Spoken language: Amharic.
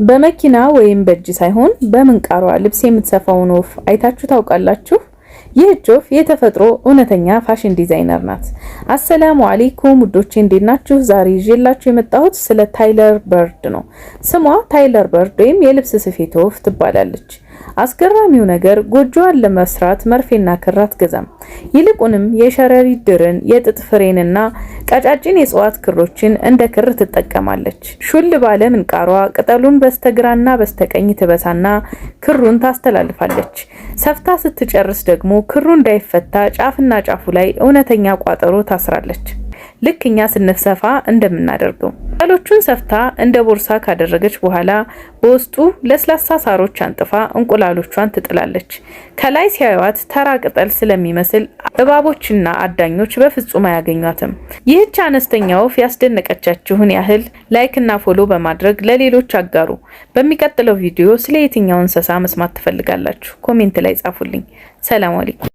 በመኪና ወይም በእጅ ሳይሆን በምንቃሯ ልብስ የምትሰፋውን ወፍ አይታችሁ ታውቃላችሁ? ይህች ወፍ የተፈጥሮ እውነተኛ ፋሽን ዲዛይነር ናት። አሰላሙ አለይኩም ውዶቼ፣ እንዴት ናችሁ? ዛሬ ይዤላችሁ የመጣሁት ስለ ታይለር በርድ ነው። ስሟ ታይለር በርድ ወይም የልብስ ስፌት ወፍ ትባላለች። አስገራሚው ነገር ጎጆዋን ለመስራት መርፌና ክር አትገዛም። ይልቁንም የሸረሪት ድርን፣ የጥጥ ፍሬንና ቀጫጭን የእጽዋት ክሮችን እንደ ክር ትጠቀማለች። ሹል ባለ ምንቃሯ ቅጠሉን በስተግራና በስተቀኝ ትበሳና ክሩን ታስተላልፋለች። ሰፍታ ስትጨርስ ደግሞ ክሩ እንዳይፈታ ጫፍና ጫፉ ላይ እውነተኛ ቋጠሮ ታስራለች። ልክ እኛ ስንሰፋ እንደምናደርገው ቅጠሎቹን ሰፍታ እንደ ቦርሳ ካደረገች በኋላ በውስጡ ለስላሳ ሳሮች አንጥፋ እንቁላሎቿን ትጥላለች። ከላይ ሲያዩት ተራ ቅጠል ስለሚመስል እባቦችና አዳኞች በፍጹም አያገኟትም። ይህች አነስተኛ ወፍ ያስደነቀቻችሁን ያህል ላይክ እና ፎሎ በማድረግ ለሌሎች አጋሩ። በሚቀጥለው ቪዲዮ ስለ የትኛው እንስሳ መስማት ትፈልጋላችሁ? ኮሜንት ላይ ጻፉልኝ። ሰላም አለይኩም።